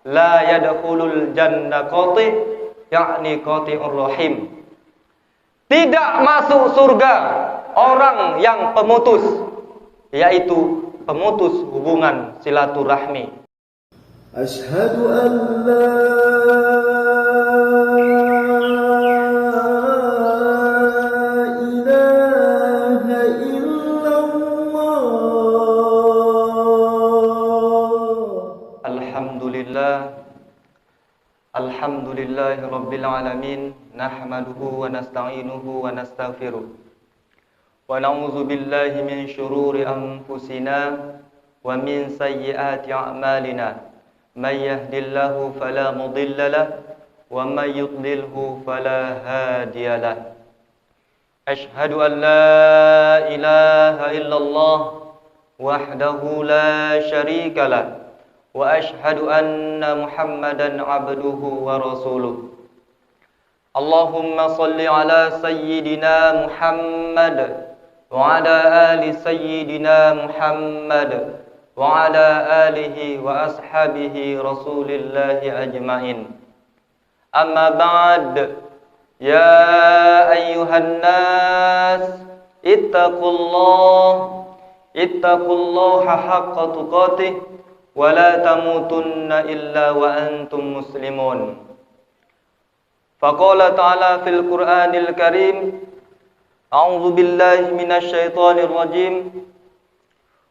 la yadkhulul jannah qati, yakni qati'ur rahim. Tidak masuk surga orang yang pemutus, yaitu pemutus hubungan silaturahmi. Asyhadu an la ilaha illallah. Alhamdulillahi rabbil alamin, nahmaduhu wa nasta'inuhu wa nastaghfiruh. Wa na'udzu billahi min syururi anfusina wa min sayyiati a'malina. May yahdihillahu fala mudilla lahu wa may yudlilhu fala hadiya lahu. Asyhadu an la ilaha illallah wahdahu la syarika lahu wa asyhadu anna Muhammadan abduhu wa rasuluh. Allahumma salli ala sayyidina Muhammad wa ala ali sayyidina Muhammad wa ala alihi wa ashabihi rasulillahi ajmain. Amma ba'd, ya ayyuhan nas ittaqullaha haqqa tuqatih wa la tamutunna illa wa antum muslimun. Faqala ta'ala fil Qur'anil Karim, a'udzu billahi minasy syaithanir rajim.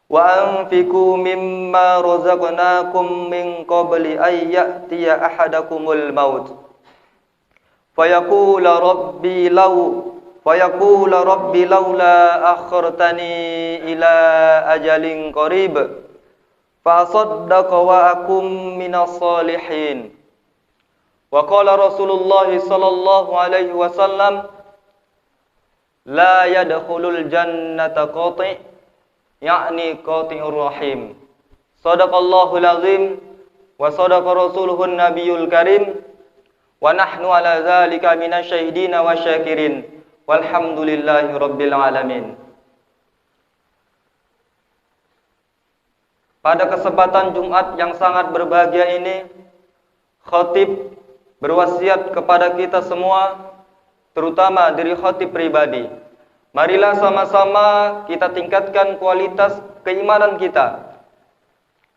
Wa anfiqu mimma razaqnakum min qabli ay ya'tiya ahadakumul maut fayaqula rabbi laula akhartani ila ajalin qarib fa asaddaqa wa akum minas salihin. Wa qala Rasulullah sallallahu alaihi wasallam, la yadkhulul jannata qati', yakni qati'ur rahim. Shadaqallahul azim wa shadaqa rasuluhun nabiyul karim wa nahnu ala dzalika minasyahidina wa syakirin walhamdulillahi rabbil alamin. Pada kesempatan Jumat yang sangat berbahagia ini, khatib berwasiat kepada kita semua, terutama diri khatib pribadi. Marilah sama-sama kita tingkatkan kualitas keimanan kita.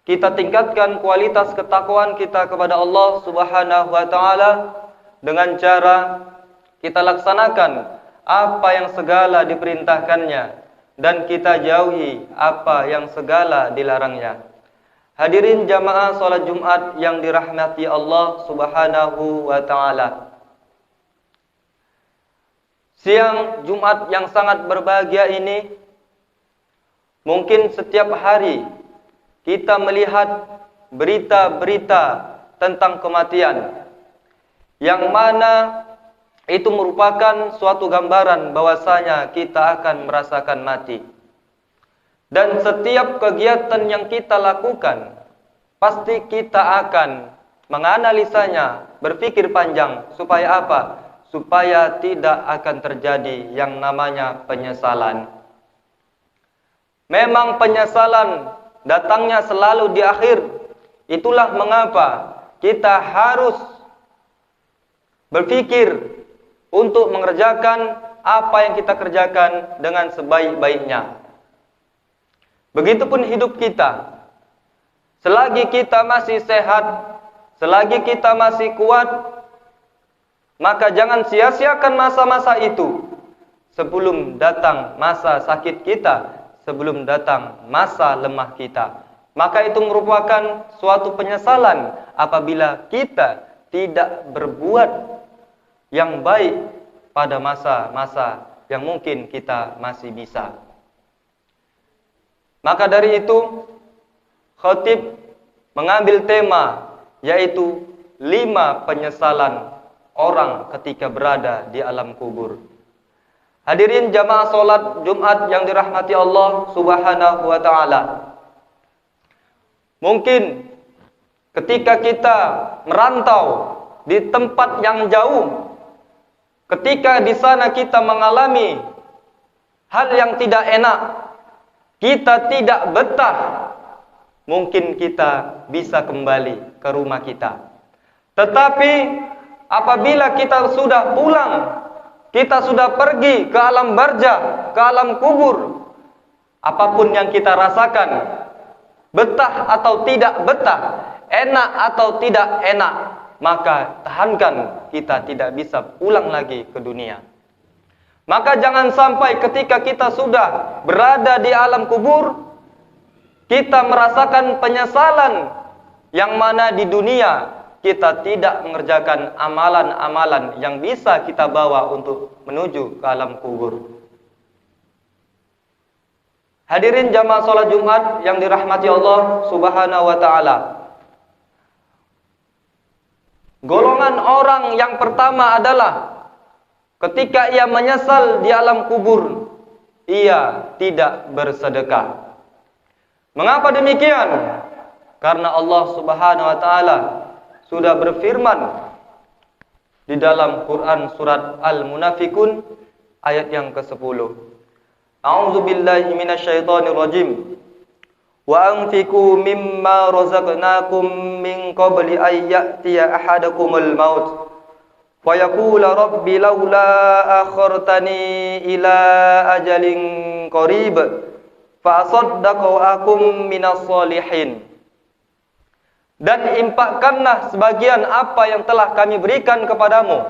Kita tingkatkan kualitas ketakwaan kita kepada Allah Subhanahu wa taala dengan cara kita laksanakan apa yang segala diperintahkannya dan kita jauhi apa yang segala dilarangnya. Hadirin jamaah salat Jumat yang dirahmati Allah Subhanahu wa taala. Siang Jumat yang sangat berbahagia ini, mungkin setiap hari kita melihat berita-berita tentang kematian, yang mana itu merupakan suatu gambaran bahwasanya kita akan merasakan mati. Dan setiap kegiatan yang kita lakukan, pasti kita akan menganalisanya, berpikir panjang, supaya apa? Supaya tidak akan terjadi yang namanya penyesalan. Memang penyesalan datangnya selalu di akhir. Itulah mengapa kita harus berpikir untuk mengerjakan apa yang kita kerjakan dengan sebaik-baiknya. Begitupun hidup kita. Selagi kita masih sehat, selagi kita masih kuat, maka jangan sia-siakan masa-masa itu sebelum datang masa sakit kita, sebelum datang masa lemah kita. Maka itu merupakan suatu penyesalan apabila kita tidak berbuat yang baik pada masa-masa yang mungkin kita masih bisa. Maka dari itu, khatib mengambil tema yaitu 5 penyesalan orang ketika berada di alam kubur. Hadirin jamaah salat Jumat yang dirahmati Allah Subhanahu wa taala. Mungkin ketika kita merantau di tempat yang jauh, ketika di sana kita mengalami hal yang tidak enak, kita tidak betah, mungkin kita bisa kembali ke rumah kita. Tetapi apabila kita sudah pulang, kita sudah pergi ke alam barzah, ke alam kubur, apapun yang kita rasakan, betah atau tidak betah, enak atau tidak enak, maka tahankan, kita tidak bisa pulang lagi ke dunia. Maka jangan sampai ketika kita sudah berada di alam kubur, kita merasakan penyesalan yang mana di dunia kita tidak mengerjakan amalan-amalan yang bisa kita bawa untuk menuju ke alam kubur. Hadirin jamaah salat Jumat yang dirahmati Allah Subhanahu wa taala. Golongan orang yang pertama adalah ketika ia menyesal di alam kubur, ia tidak bersedekah. Mengapa demikian? Karena Allah Subhanahu wa taala sudah berfirman di dalam Quran surat Al-Munafikun ayat yang ke-10. A'udzu billahi minasyaitonir rajim. Wa anfiqu mimma razaqnakum min qabli ay ya'tiya ahadakumul maut fa yaqula rabbi laula akhartani ila ajalin qarib fa asaddaqu akum minas solihin. Dan infakkanlah sebagian apa yang telah kami berikan kepadamu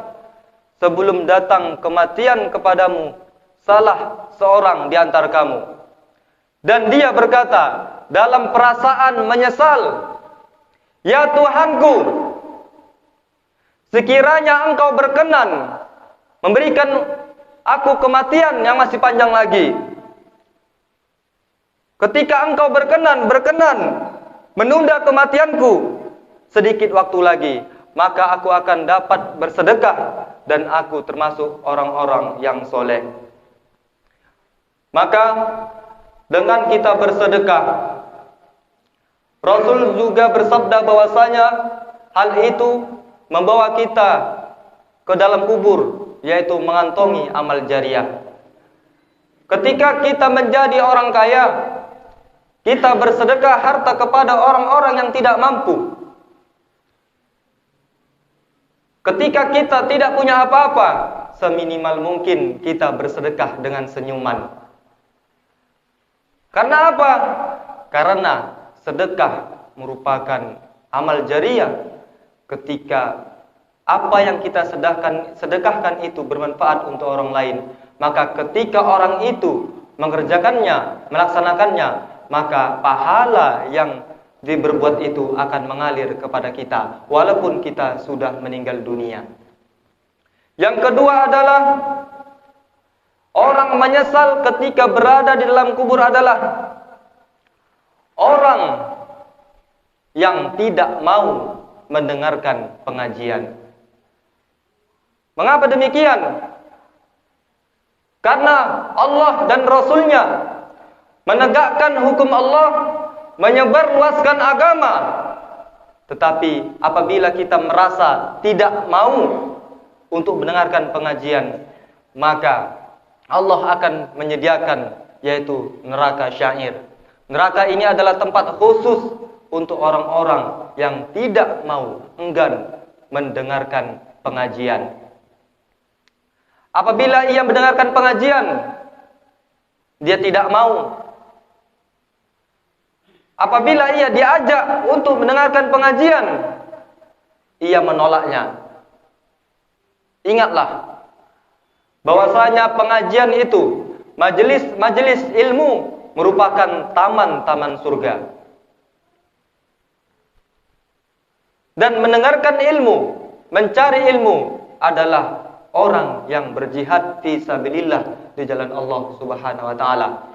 sebelum datang kematian kepadamu salah seorang di antara kamu. Dan dia berkata dalam perasaan menyesal, "Ya Tuhanku, sekiranya Engkau berkenan memberikan aku kematian yang masih panjang lagi. Ketika Engkau berkenan menunda kematianku sedikit waktu lagi, maka aku akan dapat bersedekah dan aku termasuk orang-orang yang soleh." Maka dengan kita bersedekah, Rasul juga bersabda bahwasanya hal itu membawa kita ke dalam kubur, yaitu mengantongi amal jariah. Ketika kita menjadi orang kaya, kita bersedekah harta kepada orang-orang yang tidak mampu. Ketika kita tidak punya apa-apa, seminimal mungkin kita bersedekah dengan senyuman. Karena apa? Karena sedekah merupakan amal jariah. Ketika apa yang kita sedekahkan itu bermanfaat untuk orang lain, maka ketika orang itu mengerjakannya, melaksanakannya, maka pahala yang diberbuat itu akan mengalir kepada kita walaupun kita sudah meninggal dunia. Yang kedua adalah orang menyesal ketika berada di dalam kubur adalah orang yang tidak mau mendengarkan pengajian. Mengapa demikian? Karena Allah dan Rasul-Nya menegakkan hukum Allah, menyebarluaskan agama. Tetapi apabila kita merasa tidak mau untuk mendengarkan pengajian, maka Allah akan menyediakan yaitu neraka syair. Neraka ini adalah tempat khusus untuk orang-orang yang tidak mau, enggan mendengarkan pengajian. Apabila ia mendengarkan pengajian, dia tidak mau. Apabila ia diajak untuk mendengarkan pengajian, ia menolaknya. Ingatlah bahwasanya pengajian itu, majelis ilmu merupakan taman-taman surga. Dan mendengarkan ilmu, mencari ilmu adalah orang yang berjihad fi sabilillah di jalan Allah Subhanahu wa taala.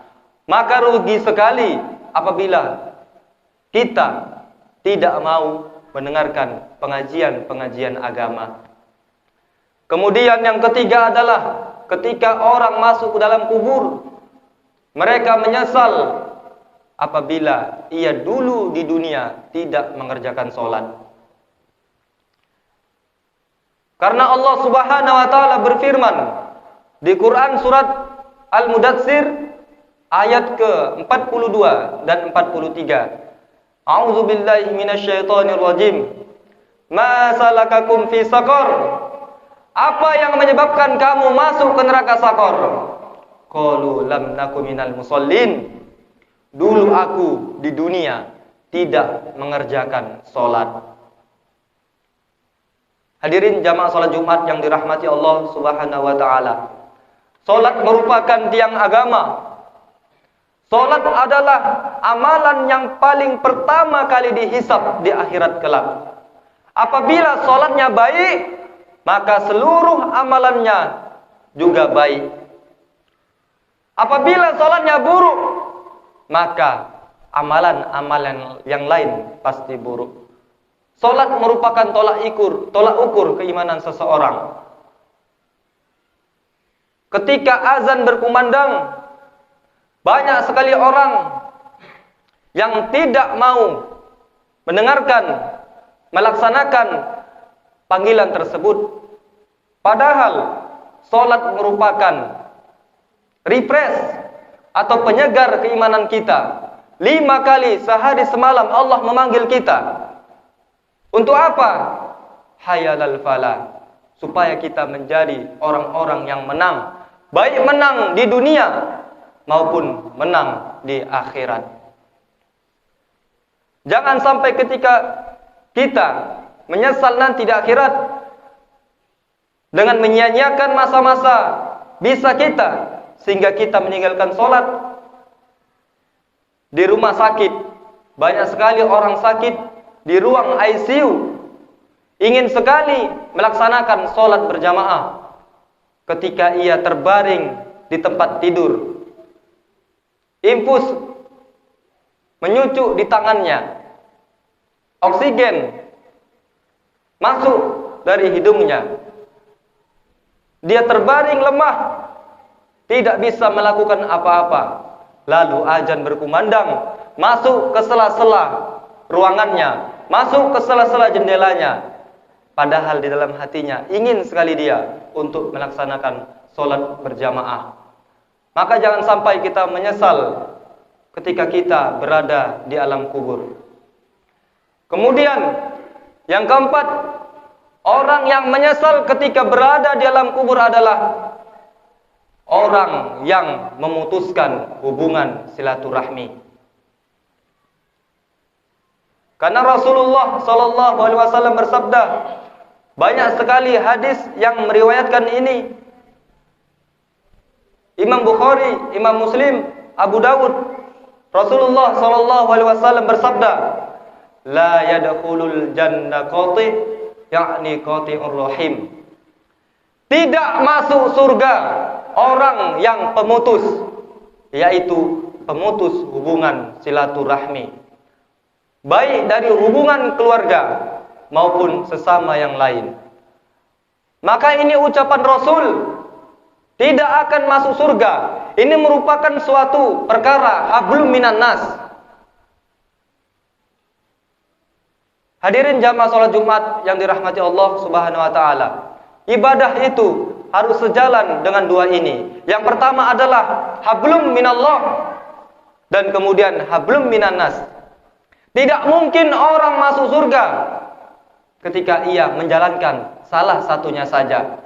Maka rugi sekali apabila kita tidak mau mendengarkan pengajian-pengajian agama. Kemudian yang ketiga adalah ketika orang masuk ke dalam kubur, mereka menyesal apabila ia dulu di dunia tidak mengerjakan sholat. Karena Allah Subhanahu wa taala berfirman di Quran surat Al-Mudatsir ayat ke-42 dan 43. A'udzu billahi minasyaitonir rajim. Ma salakakum fi saqar? Apa yang menyebabkan kamu masuk ke neraka Saqar? Qalu lam naku minal musallin. Dulu aku di dunia tidak mengerjakan salat. Hadirin jamaah salat Jumat yang dirahmati Allah Subhanahu wa taala. Salat merupakan tiang agama. Salat adalah amalan yang paling pertama kali dihisab di akhirat kelak. Apabila salatnya baik, maka seluruh amalannya juga baik. Apabila salatnya buruk, maka amalan-amalan yang lain pasti buruk. Salat merupakan tolak ukur keimanan seseorang. Ketika azan berkumandang, banyak sekali orang yang tidak mau mendengarkan, melaksanakan panggilan tersebut. Padahal salat merupakan refresh atau penyegar keimanan kita. 5 kali sehari semalam Allah memanggil kita. Untuk apa? Hayalal falah. Supaya kita menjadi orang-orang yang menang. Baik menang di dunia maupun menang di akhirat. Jangan sampai ketika kita menyesal nanti di akhirat dengan menyia-nyiakan masa-masa bisa kita, sehingga kita meninggalkan sholat. Di rumah sakit, banyak sekali orang sakit di ruang ICU, ingin sekali melaksanakan sholat berjamaah. Ketika ia terbaring di tempat tidur, infus menyucuk di tangannya, oksigen masuk dari hidungnya, dia terbaring lemah, tidak bisa melakukan apa-apa. Lalu azan berkumandang, masuk ke sela-sela ruangannya, masuk ke sela-sela jendelanya. Padahal di dalam hatinya ingin sekali dia untuk melaksanakan sholat berjamaah. Maka jangan sampai kita menyesal ketika kita berada di alam kubur. Kemudian yang keempat, orang yang menyesal ketika berada di alam kubur adalah orang yang memutuskan hubungan silaturahmi. Karena Rasulullah sallallahu alaihi wasallam bersabda, banyak sekali hadis yang meriwayatkan ini. Imam Bukhari, Imam Muslim, Abu Dawud, Rasulullah sallallahu alaihi wasallam bersabda, la yadkhulul jannah qati, yakni qati'ur rahim. Tidak masuk surga orang yang pemutus, yaitu pemutus hubungan silaturahmi, baik dari hubungan keluarga maupun sesama yang lain. Maka ini ucapan Rasul, tidak akan masuk surga. Ini merupakan suatu perkara hablum minan nas. Hadirin jamaah salat Jumat yang dirahmati Allah Subhanahu wa taala. Ibadah itu harus sejalan dengan dua ini. Yang pertama adalah hablum minallah, dan kemudian hablum minan nas. Tidak mungkin orang masuk surga ketika ia menjalankan salah satunya saja.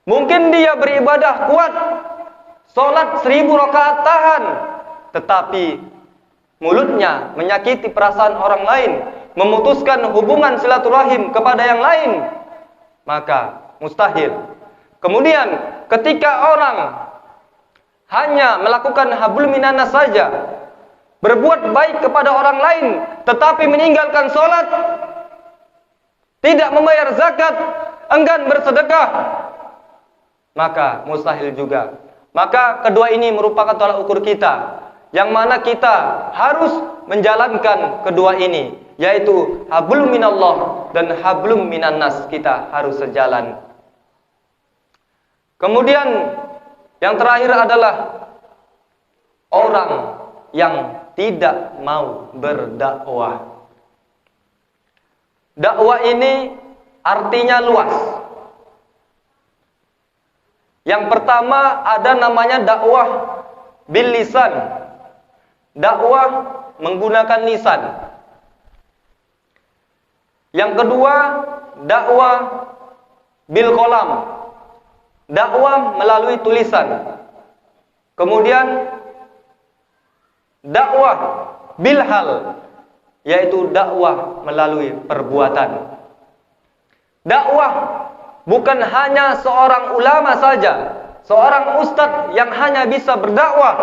Mungkin dia beribadah kuat, sholat 1000 rakaat tahan, tetapi mulutnya menyakiti perasaan orang lain, memutuskan hubungan silaturahim kepada yang lain, maka mustahil. Kemudian ketika orang hanya melakukan hablum minanas saja, berbuat baik kepada orang lain, tetapi meninggalkan sholat, tidak membayar zakat, enggan bersedekah, maka mustahil juga. Maka kedua ini merupakan tolak ukur kita, yang mana kita harus menjalankan kedua ini, yaitu hablum minallah dan hablum minan nas, kita harus sejalan. Kemudian yang terakhir adalah orang yang tidak mau berdakwah. Dakwah ini artinya luas. Yang pertama ada namanya dakwah bil lisan. Dakwah menggunakan lisan. Yang kedua, dakwah bil qalam. Dakwah melalui tulisan. Kemudian dakwah bil hal, yaitu dakwah melalui perbuatan. Dakwah bukan hanya seorang ulama saja, seorang ustadz yang hanya bisa berdakwah,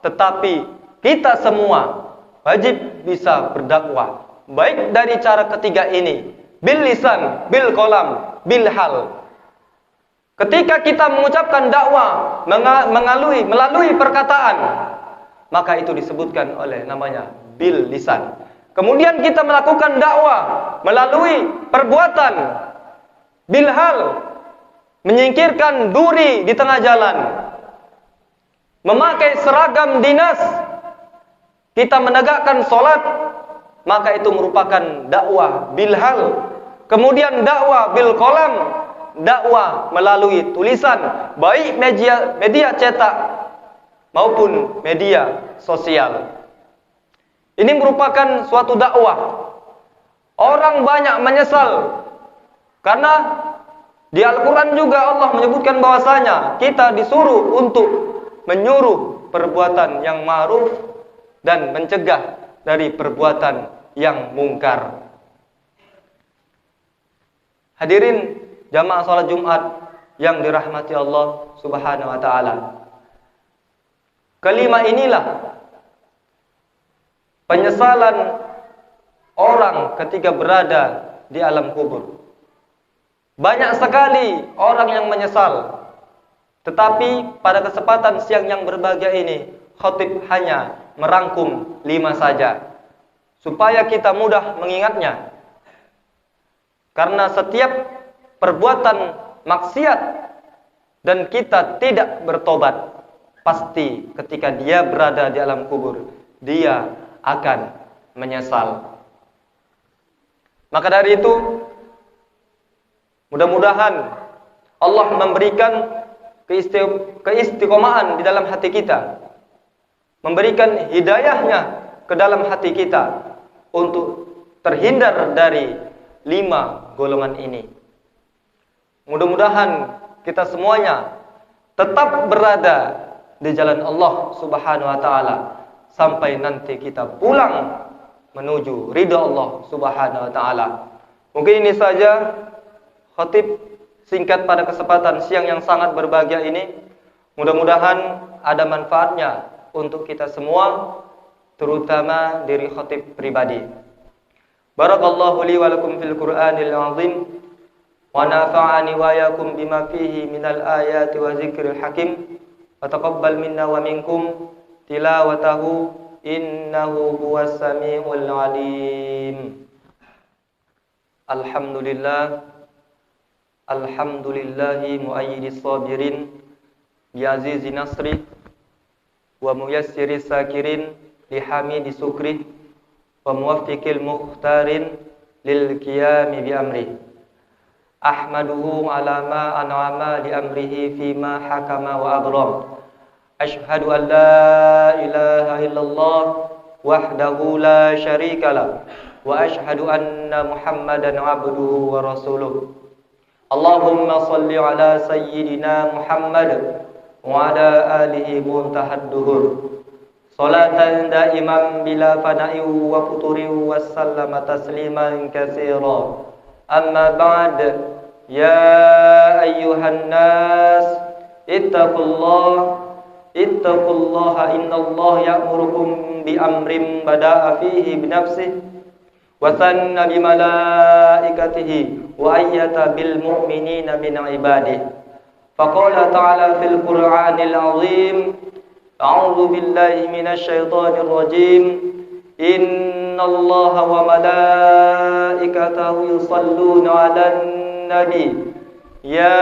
tetapi kita semua wajib bisa berdakwah. Baik dari cara ketiga ini, bil lisan, bil qalam, bil hal. Ketika kita mengucapkan dakwah melalui perkataan, maka itu disebutkan oleh namanya bil lisan. Kemudian kita melakukan dakwah melalui perbuatan, bil hal, menyingkirkan duri di tengah jalan, memakai seragam dinas, kita menegakkan sholat, maka itu merupakan dakwah bil hal. Kemudian dakwah bil qalam, dakwah melalui tulisan, baik media cetak maupun media sosial. Ini merupakan suatu dakwah. Orang banyak menyesal karena di Al-Quran juga Allah menyebutkan bahwasanya kita disuruh untuk menyuruh perbuatan yang ma'ruf dan mencegah dari perbuatan yang mungkar. Hadirin jamaah salat Jumat yang dirahmati Allah Subhanahu wa taala. Kelima inilah penyesalan orang ketika berada di alam kubur. Banyak sekali orang yang menyesal. Tetapi pada kesempatan siang yang berbahagia ini, khatib hanya merangkum 5 saja, supaya kita mudah mengingatnya. Karena setiap perbuatan maksiat dan kita tidak bertobat, pasti ketika dia berada di alam kubur, dia akan menyesal. Maka dari itu, mudah-mudahan Allah memberikan keistiqomahan di dalam hati kita, memberikan hidayahnya ke dalam hati kita untuk terhindar dari 5 golongan ini. Mudah-mudahan kita semuanya tetap berada di jalan Allah Subhanahu wa taala sampai nanti kita pulang menuju ridha Allah Subhanahu wa taala. Mungkin ini saja khatib singkat pada kesempatan siang yang sangat berbahagia ini. Mudah-mudahan ada manfaatnya untuk kita semua, terutama diri khatib pribadi. Barakallahu li wa lakum fil Qur'anil azim wa nafa'ani wa yakum bima fihi minal ayati wa zikril hakim wa taqabbal minna wa minkum tilawatahu innahu huwas samiul alim. Alhamdulillahi muayyidis sabirin bi azizi nasri wa muyassiris sakirin li hamidi sukri wa muwaffiqil mukhtarin lil qiyami bi amri. Ahmaduhu ala ma an'ama li amrihi fima hakama wa abram. Ashhadu an la ilaha illallah wahdahu la syarika lah wa ashhadu anna Muhammadan abduhu wa rasuluh. Allahumma salli ala sayyidina Muhammad wa ala alihi muntahad duhur. Salatan daiman bila fana'i wa futuri wa sallama tasliman katsira. Amma ba'd, ya ayyuhan nas ittaqullaha innallaha ya'murukum bi amrin bada'a fihi bi nafsihi wa sanna bi malaikatihi wa ayyata bil mu'minina min ibadihi. Faqala ta'ala fil Qur'anil azim, a'udzu billahi minasy syaithanir rajim. Innallaha wa malaikatahu yusholluna 'alan nabi. Ya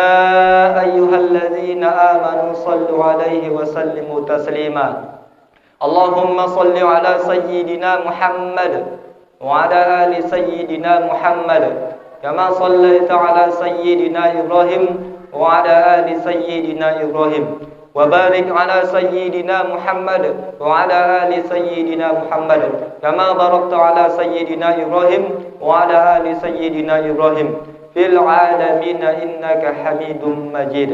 ayyuhalladzina amanu shallu 'alaihi wa sallimu taslima. Allahumma shalli 'ala sayyidina Muhammad wa 'ala ali sayyidina Muhammad kama shallaita 'ala sayyidina Ibrahim wa 'ala ali sayyidina Ibrahim وبارك على سيدنا محمد وعلى آل سيدنا محمد كما باركت على سيدنا إبراهيم وعلى آل سيدنا إبراهيم في العالمين إنك حميد مجيد.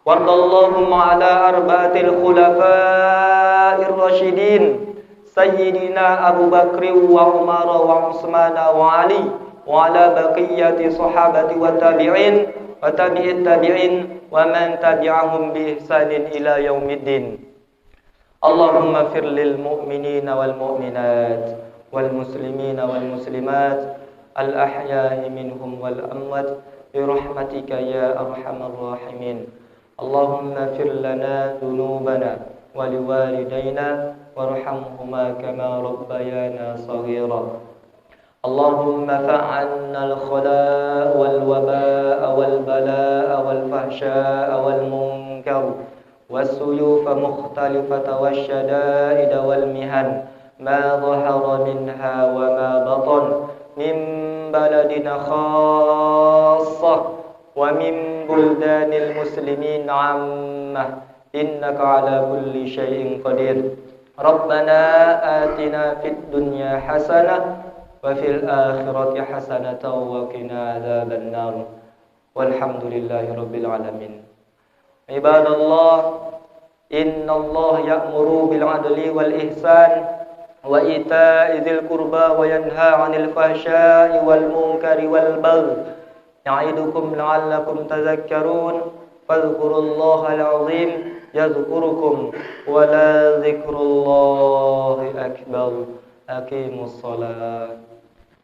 وارض اللهم على أربعة الخلفاء الراشدين سيدنا أبو بكر وعمر وعثمان وعلي وعلى بقية صحابة والتابعين وتابع التابعين ومن تبعهم بإحسان إلى يوم الدين. اللهم اغفر للمؤمنين والمؤمنات والمسلمين والمسلمات الأحياء منهم والأموات برحمتك يا أرحم الراحمين. اللهم اغفر لنا ذنوبنا ولوالدينا وارحمهما كما ربيانا صغيرا. اللهم فعنا الخلاء والوباء والبلاء والفحشاء والمنكر والسيوف مختلفة والشدائد والمهن ما ظهر منها وما بطن من بلدنا خاصة ومن بلدان المسلمين عامة إنك على كل شيء قدير. ربنا آتنا في الدنيا حسنة وفي الآخرة حسنة وقنا عذاب النار والحمد لله رب العالمين. عباد الله إن الله يأمر بالعدل والإحسان وإيتاء ذي القربى وينهى عن الفحشاء والمنكر والبغي يعظكم لعلكم تذكرون فاذكروا الله العظيم يذكركم ولذكر الله أكبر. أقيموا الصلاة.